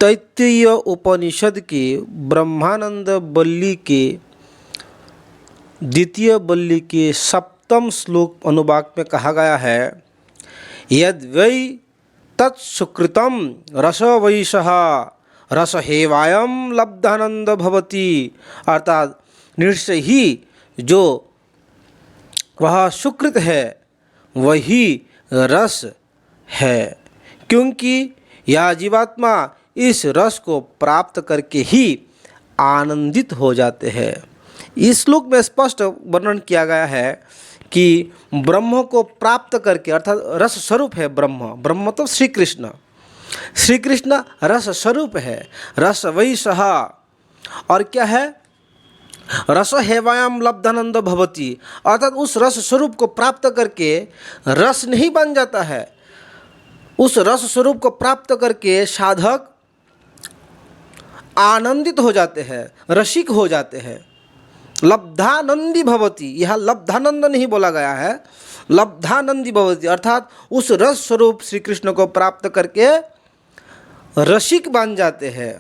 तैत्तिरीय उपनिषद के ब्रह्मानंद वल्ली के द्वितीय वल्ली के सप्तम श्लोक अनुवाक में कहा गया है, यद वै तत्सुकृतम रस वैशः रस हेवायम लब्धानंद भवति। अर्थात निश्चय ही जो वह सुकृत है वही रस है, क्योंकि यह जीवात्मा इस रस को प्राप्त करके ही आनंदित हो जाते हैं। इस श्लोक में स्पष्ट वर्णन किया गया है कि ब्रह्म को प्राप्त करके, अर्थात रस स्वरूप है ब्रह्म, ब्रह्म मतलब श्री कृष्ण, श्री कृष्ण रस स्वरूप है, रस वैशः, और क्या है, रस हेवायाम लब्धानंद भवति, अर्थात उस रस स्वरूप को प्राप्त करके रस नहीं बन जाता है, उस रस स्वरूप को प्राप्त करके साधक आनंदित हो जाते हैं, रसिक हो जाते हैं। लब्धानंदी भवति, यह लब्धानंद नहीं बोला गया है, लब्धानंदी भवति, अर्थात उस रस स्वरूप श्री कृष्ण को प्राप्त करके रसिक बन जाते हैं।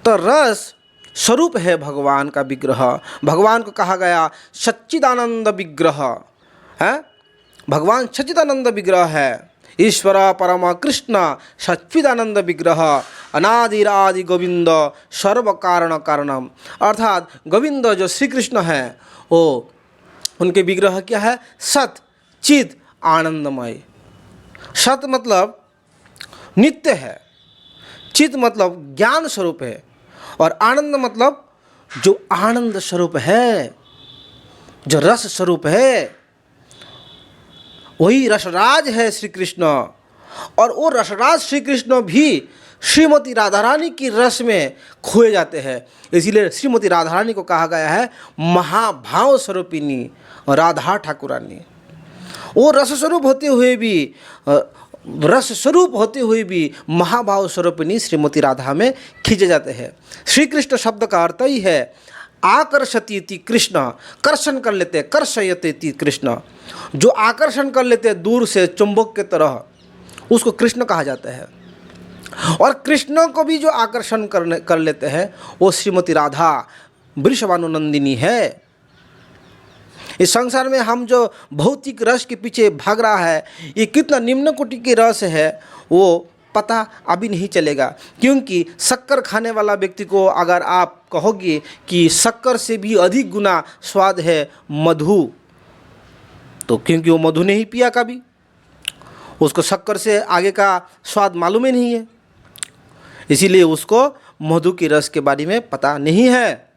तो रस स्वरूप है भगवान का विग्रह। भगवान को कहा गया सच्चिदानंद विग्रह है, भगवान सच्चिदानंद विग्रह है। ईश्वर परम कृष्ण सच्चिदानंद विग्रह अनादिरादि गोविंद सर्व कारण कारणम, अर्थात गोविंद जो श्री कृष्ण है वो उनके विग्रह क्या है, सत चिद आनंदमय। सत मतलब नित्य है, चित मतलब ज्ञान स्वरूप है, और आनंद मतलब जो आनंद स्वरूप है, जो रस स्वरूप है, वही रसराज है श्री कृष्ण। और वो रसराज श्री कृष्ण भी श्रीमती राधा रानी की रस में खोए जाते हैं, इसीलिए श्रीमती राधा रानी को कहा गया है महाभाव स्वरूपिणी राधा ठाकुरानी। वो रस स्वरूप होते हुए भी, रस स्वरूप होते हुए भी महाभाव स्वरूपिणी श्रीमती राधा में खींचे जाते हैं। श्री कृष्ण शब्द का अर्थ ही है आकर्षति कृष्ण, कर्षण कर लेते, कर्षयति कृष्ण, जो आकर्षण कर लेते हैं दूर से चुंबक के तरह, उसको कृष्ण कहा जाता है। और कृष्ण को भी जो आकर्षण कर लेते हैं वो श्रीमती राधा वृषभानुनंदिनी है। इस संसार में हम जो भौतिक रस के पीछे भाग रहा है, ये कितना निम्न कोटि के रस है वो पता अभी नहीं चलेगा, क्योंकि शक्कर खाने वाला व्यक्ति को अगर आप कहोगे कि शक्कर से भी अधिक गुना स्वाद है मधु, तो क्योंकि वो मधु नहीं पिया कभी, उसको शक्कर से आगे का स्वाद मालूम ही नहीं है, इसीलिए उसको मधु के रस के बारे में पता नहीं है।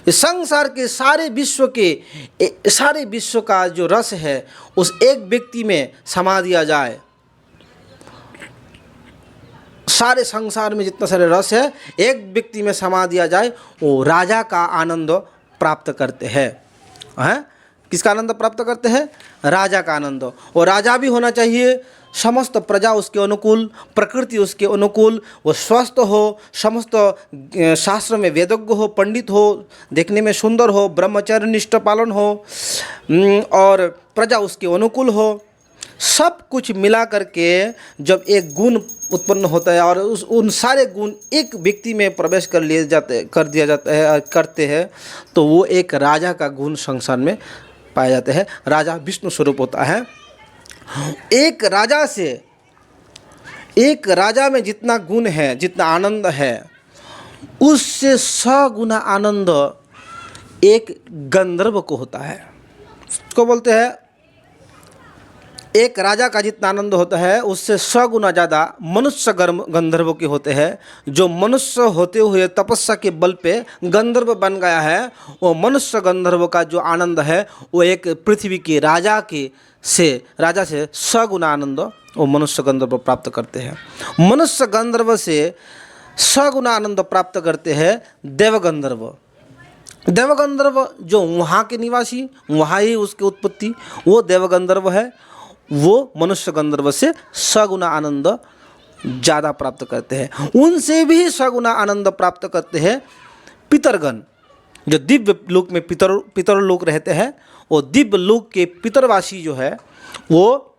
इस संसार के सारे विश्व का जो रस है उस एक व्यक्ति में समा दिया जाए, सारे संसार में जितना सारे रस है एक व्यक्ति में समा दिया जाए, वो राजा का आनंद प्राप्त करते हैं। किसका आनंद प्राप्त करते हैं? राजा का आनंद। और राजा भी होना चाहिए समस्त प्रजा उसके अनुकूल, प्रकृति उसके अनुकूल, वो स्वस्थ हो, समस्त शास्त्र में वेदज्ञ हो, पंडित हो, देखने में सुंदर हो, ब्रह्मचर्य निष्ठ पालन हो, और प्रजा उसके अनुकूल हो। सब कुछ मिला करके जब एक गुण उत्पन्न होता है और उन सारे गुण एक व्यक्ति में प्रवेश कर दिया जाता है करते हैं, तो वो एक राजा का गुण संसार में पाए जाते हैं। राजा विष्णु स्वरूप होता है। एक राजा में जितना गुण है, जितना आनंद है, उससे 100 गुना आनंद एक गंधर्व को होता है। उसको बोलते हैं एक राजा का जितना आनंद होता है उससे 100 गुना ज़्यादा मनुष्य गंधर्व के होते हैं। जो मनुष्य होते हुए तपस्या के बल पे गंधर्व बन गया है, वो मनुष्य गंधर्व का जो आनंद है वो एक पृथ्वी के राजा से 100 गुना आनंद वो मनुष्य गंधर्व प्राप्त करते हैं। मनुष्य गंधर्व से 100 गुना आनंद प्राप्त करते हैं देवगंधर्व। देवगंधर्व जो वहाँ के निवासी, वहाँ ही उसकी उत्पत्ति, वो देवगंधर्व है। वो मनुष्य गंधर्व से 100 गुना आनंद ज़्यादा प्राप्त करते हैं। उनसे भी 100 गुना आनंद प्राप्त करते हैं पितरगण, जो दिव्य लोक में पितर लोक रहते हैं। वो दिव्य लोक के पितरवासी जो है वो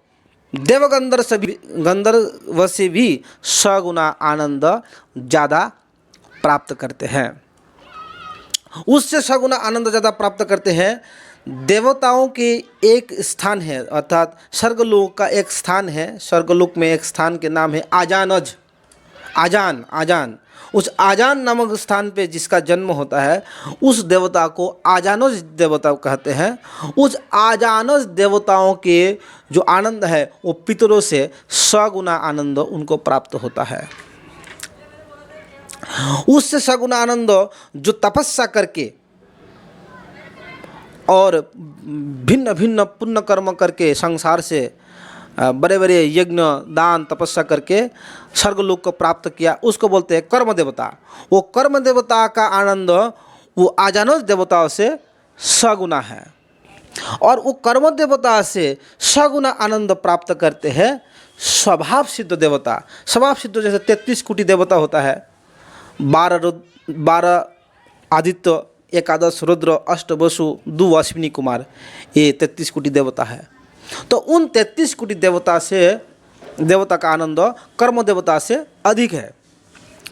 देवगंधर्व से भी गंधर्व से भी सगुना आनंद ज़्यादा प्राप्त करते हैं। उससे सगुना आनंद ज़्यादा प्राप्त करते हैं। देवताओं के एक स्थान है, अर्थात स्वर्गलोक का एक स्थान है। स्वर्गलोक में एक स्थान के नाम है आजानज, आजान। उस आजान नामक स्थान पे जिसका जन्म होता है, उस देवता को आजानज देवता कहते हैं। उस आजानज देवताओं के जो आनंद है वो पितरों से सगुना आनंद उनको प्राप्त होता है। उससे सगुना आनंद जो तपस्या करके और भिन्न भिन्न पुण्य कर्म करके संसार से बड़े बड़े यज्ञ दान तपस्या करके स्वर्गलोक को प्राप्त किया, उसको बोलते हैं कर्म देवता। वो कर्म देवता का आनंद वो आजानज देवताओं से सगुना है। और वो कर्म देवता से सगुना आनंद प्राप्त करते हैं स्वभाव सिद्ध देवता। स्वभाव सिद्ध जैसे 33 कोटि देवता होता है, 12 आदित्य, एकादश रुद्र, अष्ट वसु, 2 अश्विनी कुमार, ये 33 कोटि देवता है। तो उन 33 कोटि देवता का आनंद कर्म देवता से अधिक है,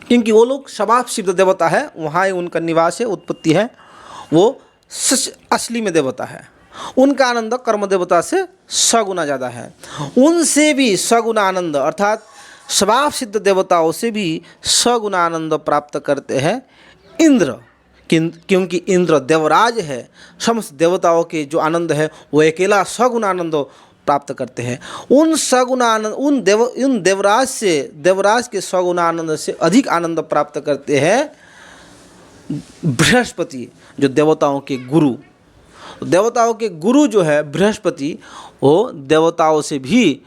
क्योंकि वो लोग स्वभाव सिद्ध देवता है, वहाँ ही उनका निवास है, उत्पत्ति है, वो असली में देवता है। उनका आनंद कर्म देवता से सगुना ज़्यादा है। उनसे भी सगुना आनंद अर्थात स्वभाव सिद्ध देवताओं से भी सगुना आनंद प्राप्त करते हैं इंद्र, क्योंकि इंद्र देवराज है। समस्त देवताओं के जो आनंद है वो अकेला सगुण आनंद प्राप्त करते हैं। उन सगुण आनंद उन देवराज के सगुण आनंद से अधिक आनंद प्राप्त करते हैं बृहस्पति, जो देवताओं के गुरु। देवताओं के गुरु जो है बृहस्पति, वो देवताओं से भी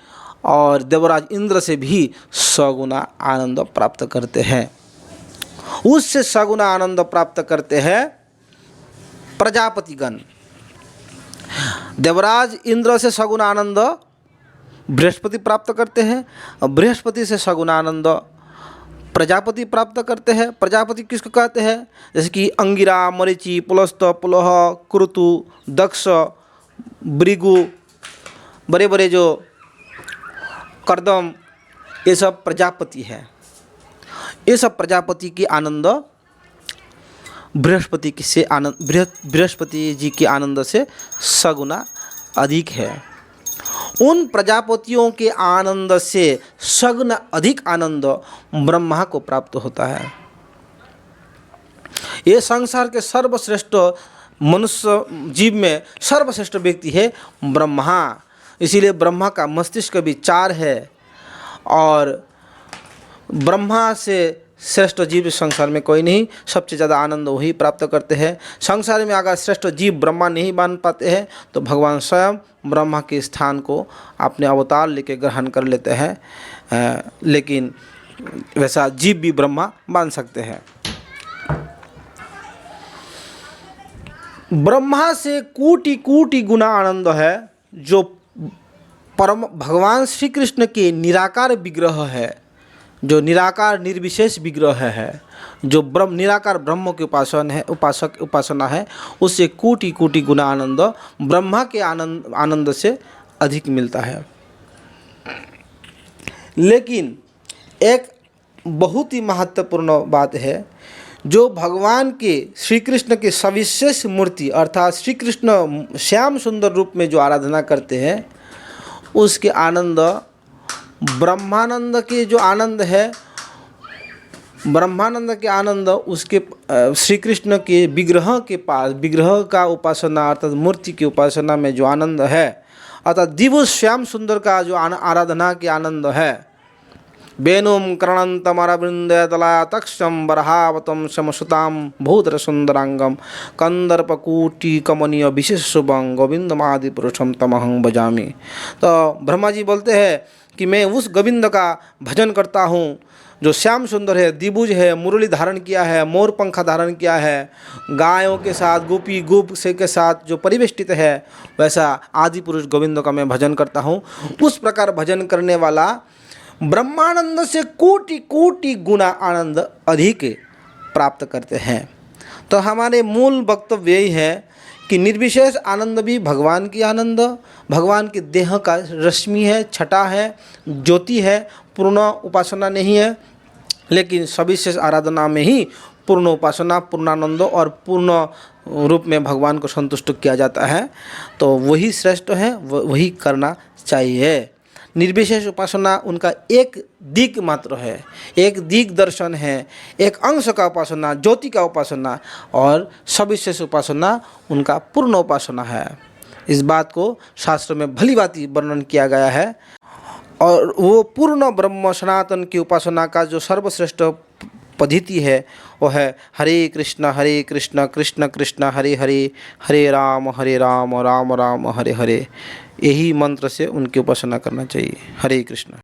और देवराज इंद्र से भी सगुना आनंद प्राप्त करते हैं। उससे सगुना आनंद प्राप्त करते हैं प्रजापतिगण। देवराज इंद्र से सगुना आनंद बृहस्पति प्राप्त करते हैं, और बृहस्पति से सगुना आनंद प्रजापति प्राप्त करते हैं। प्रजापति किसको कहते हैं? जैसे कि अंगिरा, मरीचि, पुलस्त, पुलह, कुरुतु, दक्ष, भृगु, बड़े बड़े जो कर्दम, ये सब प्रजापति है। ये सब प्रजापति की आनंद बृहस्पति जी के आनंद से सगुना अधिक है। उन प्रजापतियों के आनंद से सगुना अधिक आनंद ब्रह्मा को प्राप्त होता है। ये संसार के सर्वश्रेष्ठ मनुष्य जीव में सर्वश्रेष्ठ व्यक्ति है ब्रह्मा। इसीलिए ब्रह्मा का मस्तिष्क भी 4 है, और ब्रह्मा से श्रेष्ठ जीव संसार में कोई नहीं। सबसे ज़्यादा आनंद वही प्राप्त करते हैं। संसार में अगर श्रेष्ठ जीव ब्रह्मा नहीं बन पाते हैं तो भगवान स्वयं ब्रह्मा के स्थान को अपने अवतार लेके ग्रहण कर लेते हैं, लेकिन वैसा जीव भी ब्रह्मा बन सकते हैं। ब्रह्मा से कोटि कोटि गुना आनंद है जो परम भगवान श्री कृष्ण के निराकार विग्रह है, जो निराकार निर्विशेष विग्रह है, जो निराकार ब्रह्म के उपासना है, उससे कोटि कोटि गुना आनंद ब्रह्मा के आनंद से अधिक मिलता है। लेकिन एक बहुत ही महत्वपूर्ण बात है, जो भगवान के श्री कृष्ण के सविशेष मूर्ति अर्थात श्री कृष्ण श्याम सुंदर रूप में जो आराधना करते हैं, उसके आनंद ब्रह्मानंद के जो आनंद है, ब्रह्मानंद के आनंद उसके श्री कृष्ण के विग्रह के पास, विग्रह का उपासना अर्थात मूर्ति की उपासना में जो आनंद है, अर्थात दिव्य श्याम सुंदर का जो आराधना के आनंद है। वेणुम कर्णंतम अरविंदलातक्षम बरहावतम समसुताम भूधर सुंदरांगम कंदर्पकूटी कमनीय विशेष शुभं गोविंदमादि पुरुषम तमहं भजामि। तो ब्रह्मा जी बोलते हैं कि मैं उस गोविंद का भजन करता हूँ जो श्याम सुंदर है, द्विभुज है, मुरली धारण किया है, मोर पंखा धारण किया है, गायों के साथ गोप से के साथ जो परिवेष्टित है, वैसा आदि पुरुष गोविंद का मैं भजन करता हूँ। उस प्रकार भजन करने वाला ब्रह्मानंद से कोटि कोटि गुना आनंद अधिक प्राप्त करते हैं। तो हमारे मूल वक्तव्य यही है कि निर्विशेष आनंद भी भगवान की आनंद, भगवान के देह का रश्मि है, छटा है, ज्योति है, पूर्ण उपासना नहीं है, लेकिन सविशेष आराधना में ही पूर्ण उपासना, पूर्णानंद और पूर्ण रूप में भगवान को संतुष्ट किया जाता है। तो वही श्रेष्ठ है, वही करना चाहिए। निर्विशेष उपासना उनका एक दिक मात्र है, एक दिक दर्शन है, एक अंश का उपासना, ज्योति का उपासना, और सविशेष उपासना उनका पूर्ण उपासना है। इस बात को शास्त्र में भली भांति वर्णन किया गया है। और वो पूर्ण ब्रह्म सनातन की उपासना का जो सर्वश्रेष्ठ पद्धति है वो है हरे कृष्ण कृष्ण कृष्ण हरे हरे, हरे राम राम राम हरे हरे। यही मंत्र से उनकी उपासना करना चाहिए। हरे कृष्ण।